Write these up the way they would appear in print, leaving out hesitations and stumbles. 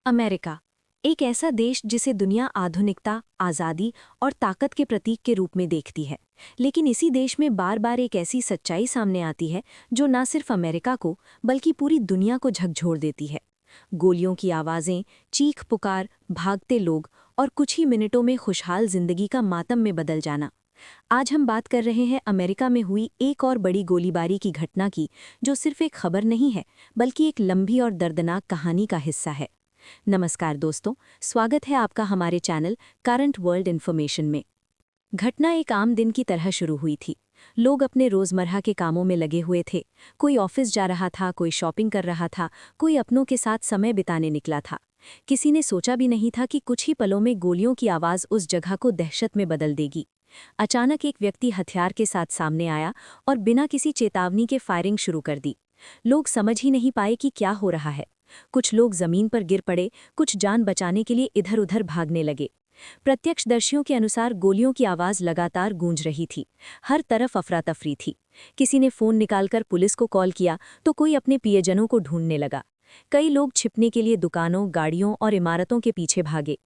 America, एक ऐसा देश जिसे दुनिया आधुनिकता, आज़ादी और ताकत के प्रतीक के रूप में देखती है। लेकिन इसी देश में बार बार एक ऐसी सच्चाई सामने आती है जो न सिर्फ अमेरिका को बल्कि पूरी दुनिया को झकझोर देती है। गोलियों की आवाज़ें, चीख पुकार, भागते लोग और कुछ ही मिनटों में खुशहाल जिंदगी का मातम में बदल जाना। आज हम बात कर रहे हैं अमेरिका में हुई एक और बड़ी गोलीबारी की घटना की, जो सिर्फ एक खबर नहीं है बल्कि एक लंबी और दर्दनाक कहानी का हिस्सा है। नमस्कार दोस्तों, स्वागत है आपका हमारे चैनल करंट वर्ल्ड इन्फॉर्मेशन में। घटना एक आम दिन की तरह शुरू हुई थी। लोग अपने रोजमर्रा के कामों में लगे हुए थे। कोई ऑफिस जा रहा था, कोई शॉपिंग कर रहा था, कोई अपनों के साथ समय बिताने निकला था। किसी ने सोचा भी नहीं था कि कुछ ही पलों में गोलियों की आवाज उस जगह को दहशत में बदल देगी। अचानक एक व्यक्ति हथियार के साथ सामने आया और बिना किसी चेतावनी के फायरिंग शुरू कर दी। लोग समझ ही नहीं पाए कि क्या हो रहा है। कुछ लोग जमीन पर गिर पड़े, कुछ जान बचाने के लिए इधर उधर भागने लगे। प्रत्यक्षदर्शियों के अनुसार गोलियों की आवाज लगातार गूंज रही थी। हर तरफ अफरा तफरी थी। किसी ने फोन निकालकर पुलिस को कॉल किया तो कोई अपने प्रियजनों को ढूंढने लगा। कई लोग छिपने के लिए दुकानों, गाड़ियों और इमारतों के पीछे भागे।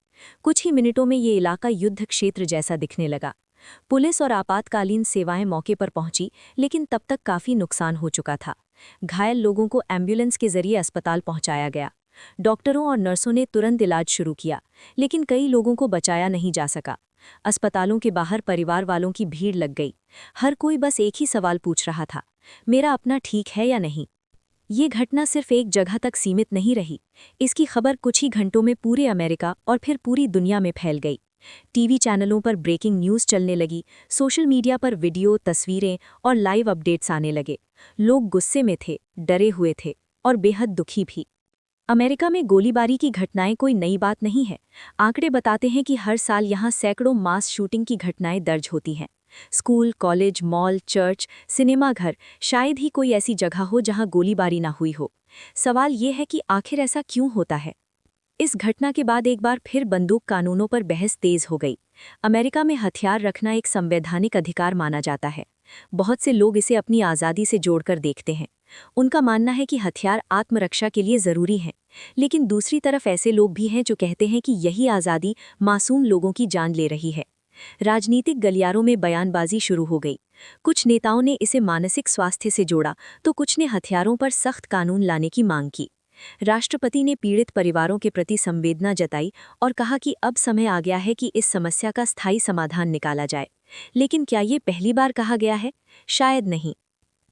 कुछ ही मिनटों में ये इलाका युद्ध क्षेत्र जैसा दिखने लगा। पुलिस और आपातकालीन सेवाएं मौके पर पहुंची, लेकिन तब तक काफी नुकसान हो चुका था। घायल लोगों को एम्बुलेंस के जरिए अस्पताल पहुंचाया गया। डॉक्टरों और नर्सों ने तुरंत इलाज शुरू किया, लेकिन कई लोगों को बचाया नहीं जा सका। अस्पतालों के बाहर परिवार वालों की भीड़ लग गई। हर कोई बस एक ही सवाल पूछ रहा था, मेरा अपना ठीक है या नहीं। ये घटना सिर्फ एक जगह तक सीमित नहीं रही। इसकी खबर कुछ ही घंटों में पूरे अमेरिका और फिर पूरी दुनिया में फैल गई। टीवी चैनलों पर ब्रेकिंग न्यूज़ चलने लगी, सोशल मीडिया पर वीडियो, तस्वीरें और लाइव अपडेट्स आने लगे। लोग गुस्से में थे, डरे हुए थे और बेहद दुखी भी। अमेरिका में गोलीबारी की घटनाएं कोई नई बात नहीं है। आंकड़े बताते हैं कि हर साल यहाँ सैकड़ों मास शूटिंग की घटनाएं दर्ज होती हैं। स्कूल, कॉलेज, मॉल, चर्च, सिनेमाघर, शायद ही कोई ऐसी जगह हो जहां गोलीबारी ना हुई हो। सवाल ये है कि आखिर ऐसा क्यों होता है। इस घटना के बाद एक बार फिर बंदूक कानूनों पर बहस तेज हो गई। अमेरिका में हथियार रखना एक संवैधानिक अधिकार माना जाता है। बहुत से लोग इसे अपनी आज़ादी से जोड़कर देखते हैं। उनका मानना है कि हथियार आत्मरक्षा के लिए ज़रूरी हैं। लेकिन दूसरी तरफ ऐसे लोग भी हैं जो कहते हैं कि यही आज़ादी मासूम लोगों की जान ले रही है। राजनीतिक गलियारों में बयानबाजी शुरू हो गई। कुछ नेताओं ने इसे मानसिक स्वास्थ्य से जोड़ा तो कुछ ने हथियारों पर सख्त कानून लाने की मांग की। राष्ट्रपति ने पीड़ित परिवारों के प्रति संवेदना जताई और कहा कि अब समय आ गया है कि इस समस्या का स्थायी समाधान निकाला जाए। लेकिन क्या ये पहली बार कहा गया है? शायद नहीं।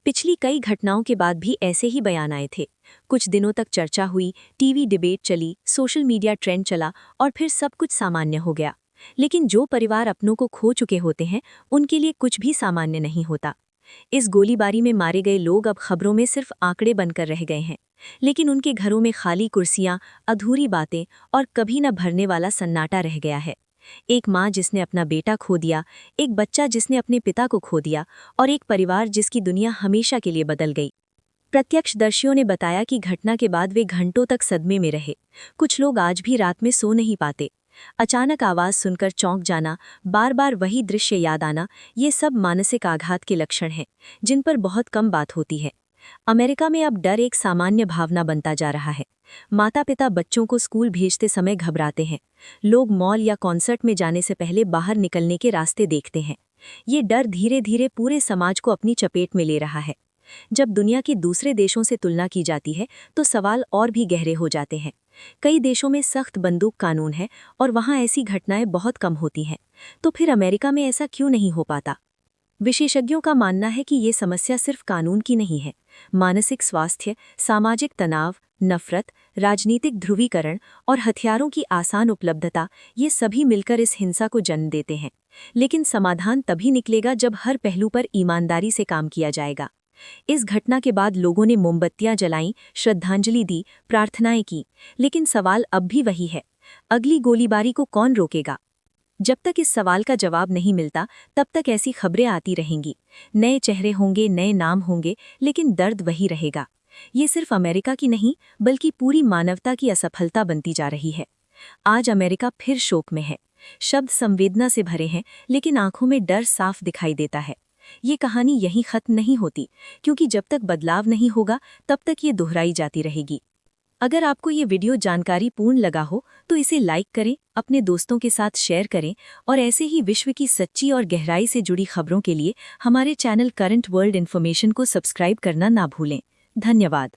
पिछली कई घटनाओं के बाद भी ऐसे ही बयान आए थे। कुछ दिनों तक चर्चा हुई, टीवी डिबेट चली, सोशल मीडिया ट्रेंड चला और फिर सब कुछ सामान्य हो गया। लेकिन जो परिवार अपनों को खो चुके होते हैं, उनके लिए कुछ भी सामान्य नहीं होता। इस गोलीबारी में मारे गए लोग अब खबरों में सिर्फ आंकड़े बनकर रह गए हैं, लेकिन उनके घरों में खाली कुर्सियां, अधूरी बातें और कभी न भरने वाला सन्नाटा रह गया है। एक माँ जिसने अपना बेटा खो दिया, एक बच्चा जिसने अपने पिता को खो दिया और एक परिवार जिसकी दुनिया हमेशा के लिए बदल गई। प्रत्यक्षदर्शियों ने बताया कि घटना के बाद वे घंटों तक सदमे में रहे। कुछ लोग आज भी रात में सो नहीं पाते। अचानक आवाज सुनकर चौंक जाना, बार बार वही दृश्य याद आना, ये सब मानसिक आघात के लक्षण हैं, जिन पर बहुत कम बात होती है। अमेरिका में अब डर एक सामान्य भावना बनता जा रहा है। माता पिता बच्चों को स्कूल भेजते समय घबराते हैं। लोग मॉल या कॉन्सर्ट में जाने से पहले बाहर निकलने के रास्ते देखते हैं। ये डर धीरे धीरे पूरे समाज को अपनी चपेट में ले रहा है। जब दुनिया के दूसरे देशों से तुलना की जाती है तो सवाल और भी गहरे हो जाते हैं। कई देशों में सख्त बंदूक कानून है और वहाँ ऐसी घटनाएं बहुत कम होती हैं। तो फिर अमेरिका में ऐसा क्यों नहीं हो पाता? विशेषज्ञों का मानना है कि ये समस्या सिर्फ कानून की नहीं है। मानसिक स्वास्थ्य, सामाजिक तनाव, नफरत, राजनीतिक ध्रुवीकरण और हथियारों की आसान उपलब्धता, ये सभी मिलकर इस हिंसा को जन्म देते हैं। लेकिन समाधान तभी निकलेगा जब हर पहलू पर ईमानदारी से काम किया जाएगा। इस घटना के बाद लोगों ने मोमबत्तियां जलाईं, श्रद्धांजलि दी, प्रार्थनाएं की, लेकिन सवाल अब भी वही है, अगली गोलीबारी को कौन रोकेगा? जब तक इस सवाल का जवाब नहीं मिलता, तब तक ऐसी खबरें आती रहेंगी। नए चेहरे होंगे, नए नाम होंगे, लेकिन दर्द वही रहेगा। ये सिर्फ अमेरिका की नहीं, बल्कि पूरी मानवता की असफलता बनती जा रही है। आज अमेरिका फिर शोक में है। शब्द संवेदना से भरे हैं, लेकिन आंखों में डर साफ दिखाई देता है। ये कहानी यहीं खत्म नहीं होती, क्योंकि जब तक बदलाव नहीं होगा, तब तक ये दोहराई जाती रहेगी। अगर आपको ये वीडियो जानकारी पूर्ण लगा हो तो इसे लाइक करें, अपने दोस्तों के साथ शेयर करें और ऐसे ही विश्व की सच्ची और गहराई से जुड़ी खबरों के लिए हमारे चैनल करंट वर्ल्ड इन्फॉर्मेशन को सब्सक्राइब करना ना भूलें। धन्यवाद।